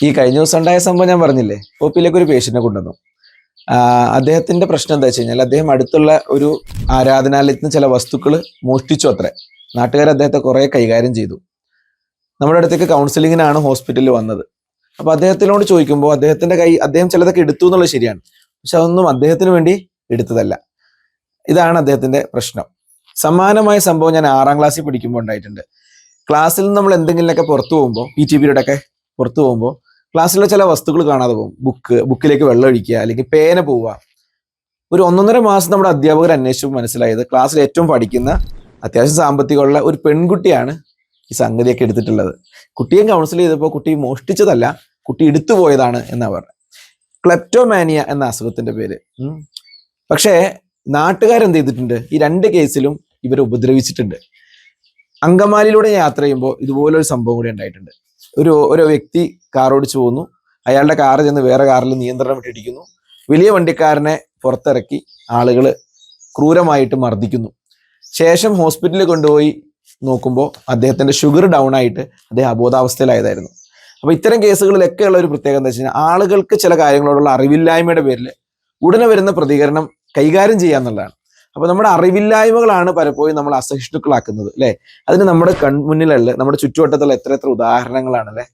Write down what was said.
ഈ കഴിഞ്ഞ ദിവസം ഉണ്ടായ സംഭവം ഞാൻ പറഞ്ഞില്ലേ, ഒപിയിലേക്ക് ഒരു പേഷ്യന്റിനെ കൊണ്ടുവന്നു. അദ്ദേഹത്തിന്റെ പ്രശ്നം എന്താ വെച്ച് കഴിഞ്ഞാൽ, അദ്ദേഹം അടുത്തുള്ള ഒരു ആരാധനാലയത്തിൽ നിന്ന് ചില വസ്തുക്കൾ മോഷ്ടിച്ചു അത്രേ. നാട്ടുകാർ അദ്ദേഹത്തെ കുറെ കൈകാര്യം ചെയ്തു. നമ്മുടെ അടുത്തേക്ക് കൗൺസിലിങ്ങിനാണ് ഹോസ്പിറ്റലിൽ വന്നത്. അപ്പൊ അദ്ദേഹത്തിനോട് ചോദിക്കുമ്പോൾ അദ്ദേഹം ചിലതൊക്കെ എടുത്തു എന്നുള്ളത് ശരിയാണ്, പക്ഷെ അതൊന്നും അദ്ദേഹത്തിന് വേണ്ടി എടുത്തതല്ല. ഇതാണ് അദ്ദേഹത്തിന്റെ പ്രശ്നം. സമാനമായ സംഭവം ഞാൻ 6ാം ക്ലാസ്സിൽ പഠിക്കുമ്പോൾ ഉണ്ടായിട്ടുണ്ട്. ക്ലാസ്സിൽ നിന്ന് നമ്മൾ എന്തെങ്കിലുമൊക്കെ പുറത്തു പോകുമ്പോൾ, PT പീരീഡ് ഒക്കെ പുറത്തു പോകുമ്പോൾ ക്ലാസ്സിലെ ചില വസ്തുക്കൾ കാണാതെ പോകും. ബുക്കിലേക്ക് വെള്ളം ഒഴിക്കുക, അല്ലെങ്കിൽ പേന പോവുക. ഒരു 1.5 മാസം നമ്മുടെ അധ്യാപകർ അന്വേഷിച്ചു മനസ്സിലായത്, ക്ലാസ്സിൽ ഏറ്റവും പഠിക്കുന്ന അത്യാവശ്യം സാമ്പത്തികമുള്ള ഒരു പെൺകുട്ടിയാണ് ഈ സംഗതിയൊക്കെ എടുത്തിട്ടുള്ളത്. കുട്ടിയെ കൗൺസിൽ ചെയ്തപ്പോൾ കുട്ടി മോഷ്ടിച്ചതല്ല, കുട്ടി എടുത്തു പോയതാണ് എന്നാ പറഞ്ഞത്. ക്ലെപ്റ്റോമാനിയ എന്ന അസുഖത്തിന്റെ പേര്. പക്ഷേ നാട്ടുകാരെന്ത് ചെയ്തിട്ടുണ്ട്, ഈ 2 കേസിലും ഇവരെ ഉപദ്രവിച്ചിട്ടുണ്ട്. അങ്കമാലിയിലൂടെ യാത്ര ചെയ്യുമ്പോൾ ഇതുപോലൊരു സംഭവം കൂടി ഉണ്ടായിട്ടുണ്ട്. ഒരു വ്യക്തി കാർ ഓടിച്ചു പോകുന്നു. അയാളുടെ കാറ് ചെന്ന് വേറെ കാറിൽ നിയന്ത്രണം വിട്ടിടിക്കുന്നു. വലിയ വണ്ടിക്കാരനെ പുറത്തിറക്കി ആളുകൾ ക്രൂരമായിട്ട് മർദ്ദിക്കുന്നു. ശേഷം ഹോസ്പിറ്റലിൽ കൊണ്ടുപോയി നോക്കുമ്പോൾ അദ്ദേഹത്തിന്റെ ഷുഗർ ഡൗൺ ആയിട്ട് അദ്ദേഹം അബോധാവസ്ഥയിലായതായിരുന്നു. അപ്പൊ ഇത്തരം കേസുകളിലൊക്കെ ഉള്ള ഒരു പ്രത്യേകത എന്താ വെച്ച് കഴിഞ്ഞാൽ, ആളുകൾക്ക് ചില കാര്യങ്ങളോടുള്ള അറിവില്ലായ്മയുടെ പേരിൽ ഉടനെ വരുന്ന പ്രതികരണം കൈകാര്യം ചെയ്യാന്നുള്ളതാണ്. അപ്പൊ നമ്മുടെ അറിവില്ലായ്മകളാണ് പലപ്പോഴും നമ്മൾ അസഹിഷ്ണുക്കളാക്കുന്നത്, അല്ലെ? അതിന് നമ്മുടെ കൺമുന്നിലുള്ള, നമ്മുടെ ചുറ്റുവട്ടത്തുള്ള എത്ര ഉദാഹരണങ്ങളാണ്, അല്ലെ?